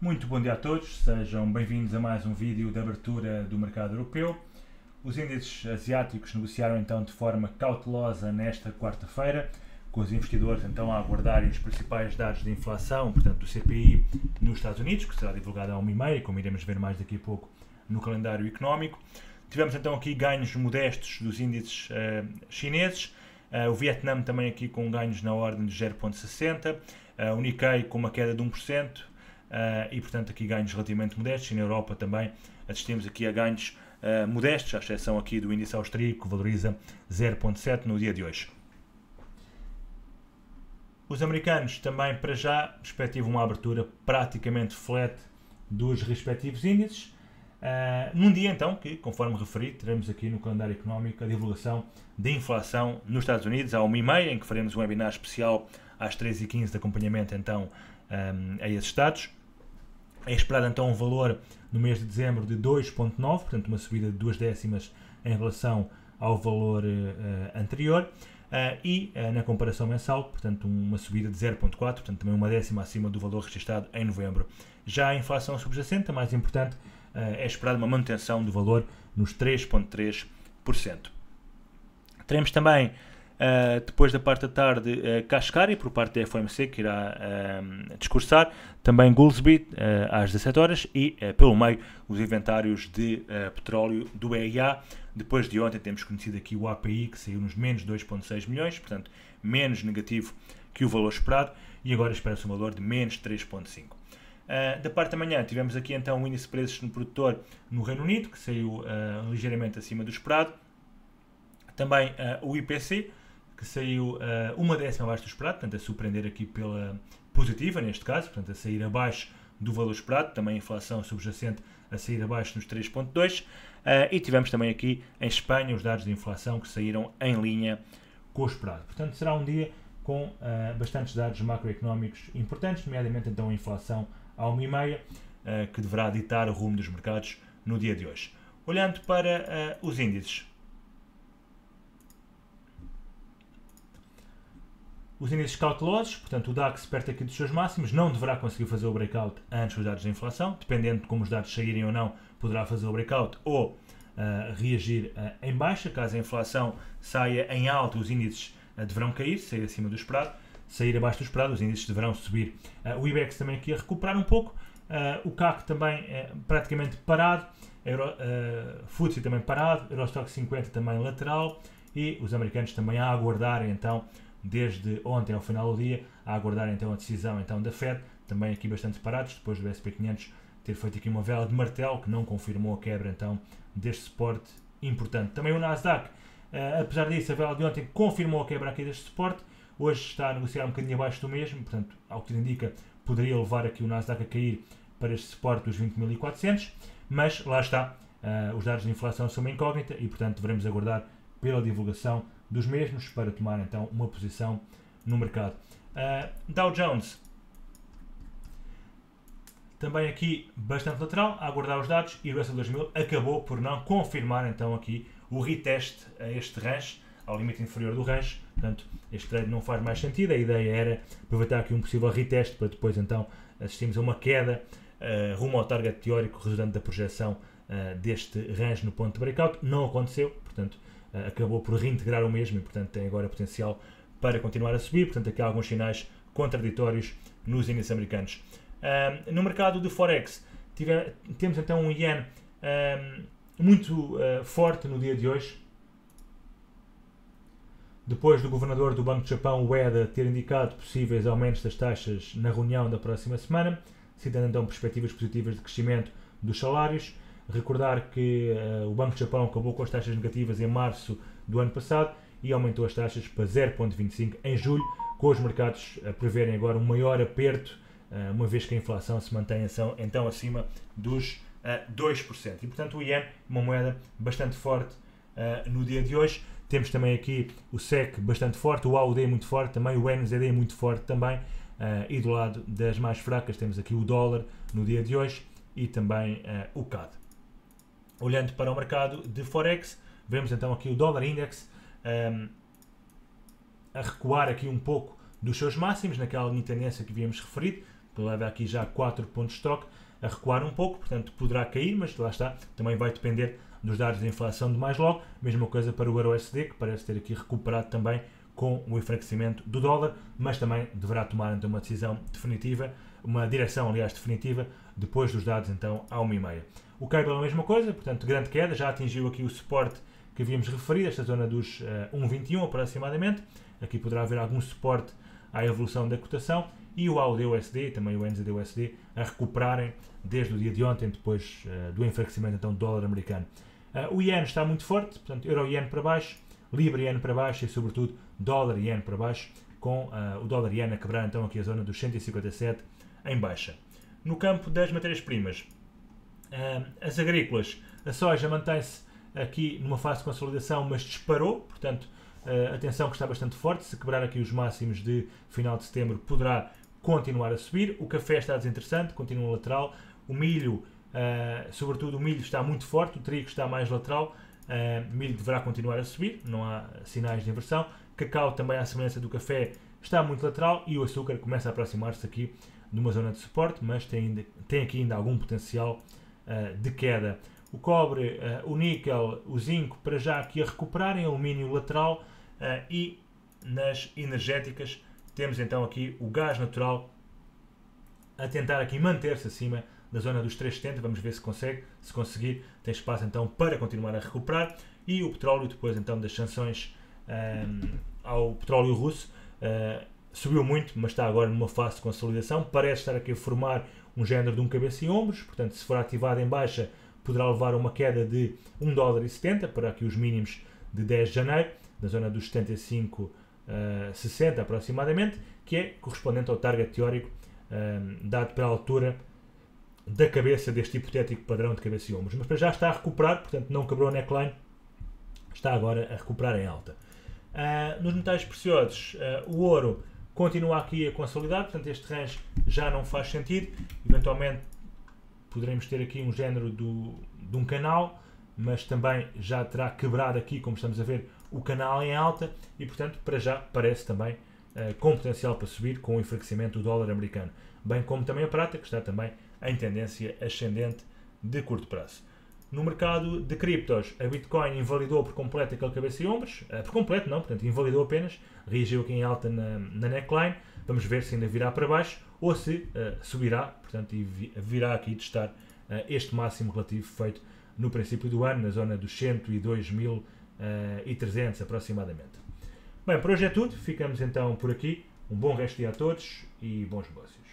Muito bom dia a todos, sejam bem-vindos a mais um vídeo de abertura do mercado europeu. Os índices asiáticos negociaram então de forma cautelosa nesta quarta-feira, com os investidores então a aguardarem os principais dados de inflação, portanto do CPI nos Estados Unidos, que será divulgado à 1h30, como iremos ver mais daqui a pouco no calendário económico. Tivemos então aqui ganhos modestos dos índices chineses, o Vietnã também aqui com ganhos na ordem de 0,60%, o Nikkei com uma queda de 1%, e portanto aqui ganhos relativamente modestos, e na Europa também assistimos aqui a ganhos modestos, à exceção aqui do índice austríaco, que valoriza 0,7% no dia de hoje. Os americanos também, para já, perspectivam uma abertura praticamente flat dos respectivos índices, num dia então que, conforme referi, teremos aqui no calendário económico a divulgação da inflação nos Estados Unidos à 1h30, em que faremos um webinar especial às 3h15 de acompanhamento então a esses dados. É esperado então um valor no mês de dezembro de 2,9, portanto uma subida de 2 décimas em relação ao valor anterior, e na comparação mensal, portanto uma subida de 0,4, portanto também uma décima acima do valor registrado em novembro. Já a inflação subjacente, a mais importante, é esperada uma manutenção do valor nos 3,3%. Teremos também, depois da parte da tarde, Kashkari, por parte da FOMC, que irá discursar, também Goolsbee, às 17 horas, e pelo meio os inventários de petróleo do EIA. Depois de ontem temos conhecido aqui o API, que saiu nos menos 2,6 milhões, portanto menos negativo que o valor esperado, e agora espera-se um valor de menos 3,5. Da parte da manhã tivemos aqui então o índice de preços no produtor no Reino Unido, que saiu ligeiramente acima do esperado. Também o IPC, que saiu uma décima abaixo do esperado, portanto a surpreender aqui pela positiva neste caso, portanto a sair abaixo do valor esperado. Também a inflação subjacente a sair abaixo nos 3,2%. E tivemos também aqui em Espanha os dados de inflação que saíram em linha com o esperado. Portanto será um dia com bastantes dados macroeconómicos importantes, nomeadamente então a inflação à 1h30, que deverá ditar o rumo dos mercados no dia de hoje. Olhando para os índices. Os índices cautelosos, portanto o DAX perto aqui dos seus máximos, não deverá conseguir fazer o breakout antes dos dados da inflação, dependendo de como os dados saírem ou não, poderá fazer o breakout ou reagir em baixa. Caso a inflação saia em alta, os índices deverão cair, sair acima do esperado. Sair abaixo do esperado, os índices deverão subir. O IBEX também aqui a recuperar um pouco, o CAC também praticamente parado, FTSE também parado, Eurostoxx 50 também lateral, e os americanos também a aguardarem então, desde ontem ao final do dia, a aguardar então a decisão então da Fed, também aqui bastante parados, depois do S&P 500 ter feito aqui uma vela de martelo, que não confirmou a quebra então deste suporte importante. Também o Nasdaq, apesar disso, a vela de ontem confirmou a quebra aqui deste suporte, hoje está a negociar um bocadinho abaixo do mesmo, portanto, ao que tudo indica, poderia levar aqui o Nasdaq a cair para este suporte dos 20.400, mas lá está, os dados de inflação são uma incógnita e, portanto, devemos aguardar pela divulgação dos mesmos para tomar então uma posição no mercado. Dow Jones também aqui bastante lateral, a aguardar os dados, e o Russell 2000 acabou por não confirmar então aqui o reteste a este range, ao limite inferior do range. Portanto, este trade não faz mais sentido. A ideia era aproveitar aqui um possível reteste para depois então assistirmos a uma queda rumo ao target teórico resultante da projeção deste range no ponto de breakout. Não aconteceu, portanto acabou por reintegrar o mesmo e portanto tem agora potencial para continuar a subir. Portanto aqui há alguns sinais contraditórios nos índices americanos. No mercado de Forex temos então um Yen muito forte no dia de hoje, depois do governador do Banco do Japão, Ueda, ter indicado possíveis aumentos das taxas na reunião da próxima semana, citando então perspectivas positivas de crescimento dos salários. Recordar que o Banco do Japão acabou com as taxas negativas em março do ano passado e aumentou as taxas para 0,25 em julho, com os mercados a preverem agora um maior aperto, uma vez que a inflação se mantém então acima dos 2%. E portanto o Yen, uma moeda bastante forte no dia de hoje. Temos também aqui o SEC bastante forte, o AUD muito forte, também o NZD muito forte também, e do lado das mais fracas temos aqui o dólar no dia de hoje e também o CAD. Olhando para o mercado de Forex, vemos então aqui o dólar index a recuar aqui um pouco dos seus máximos, naquela linha de tendência que havíamos referido, leva aqui já 4 pontos de troca, a recuar um pouco, portanto poderá cair, mas lá está, também vai depender dos dados de inflação de mais logo. Mesma coisa para o EURUSD, que parece ter aqui recuperado também com o enfraquecimento do dólar, mas também deverá tomar então uma decisão definitiva, uma direção, aliás, definitiva, depois dos dados então à 1h30. O cable é a mesma coisa, portanto, grande queda, já atingiu aqui o suporte que havíamos referido, esta zona dos 1,21 aproximadamente. Aqui poderá haver algum suporte à evolução da cotação, e o AUD-USD, também o NZD-USD, a recuperarem desde o dia de ontem, depois do enfraquecimento então, do dólar americano. O Yen está muito forte, portanto, Euro-Yen para baixo, Libra-Yen para baixo e, sobretudo, Dólar-Yen para baixo, com o Dólar-Yen a quebrar então aqui a zona dos 157 em baixa. No campo das matérias-primas, as agrícolas, a soja mantém-se aqui numa fase de consolidação, mas disparou, portanto, atenção que está bastante forte. Se quebrar aqui os máximos de final de setembro, poderá continuar a subir. O café está desinteressante, continua lateral. O milho, sobretudo o milho, está muito forte, o trigo está mais lateral. O milho deverá continuar a subir, não há sinais de inversão. Cacau, também à semelhança do café, está muito lateral, e o açúcar começa a aproximar-se aqui de uma zona de suporte, mas tem aqui ainda algum potencial de queda. O cobre, o níquel, o zinco, para já aqui a recuperarem, alumínio lateral, e nas energéticas temos então aqui o gás natural a tentar aqui manter-se acima da zona dos 3,70, vamos ver se consegue. Se conseguir, tem espaço então para continuar a recuperar. E o petróleo, depois então das sanções ao petróleo russo, subiu muito, mas está agora numa fase de consolidação, parece estar aqui a formar um género de um cabeça e ombros, portanto, se for ativado em baixa, poderá levar a uma queda de $1,70 para aqui os mínimos de 10 de janeiro, na zona dos 75,60 aproximadamente, que é correspondente ao target teórico dado pela altura da cabeça deste hipotético padrão de cabeça e ombros. Mas para já está a recuperar, portanto não quebrou a neckline, está agora a recuperar em alta. Nos metais preciosos, o ouro continua aqui a consolidar, portanto este range já não faz sentido. Eventualmente poderemos ter aqui um género de um canal, mas também já terá quebrado aqui, como estamos a ver, o canal em alta, e portanto para já parece também com potencial para subir com o enfraquecimento do dólar americano, bem como também a prata, que está também em tendência ascendente de curto prazo. No mercado de criptos, a Bitcoin invalidou por completo aquele cabeça e ombros, por completo não, portanto invalidou apenas, reagiu aqui em alta na neckline. Vamos ver se ainda virá para baixo ou se subirá, portanto, e virá aqui testar este máximo relativo feito no princípio do ano, na zona dos 102.300 aproximadamente. Bem, por hoje é tudo, ficamos então por aqui. Um bom resto de dia a todos e bons negócios.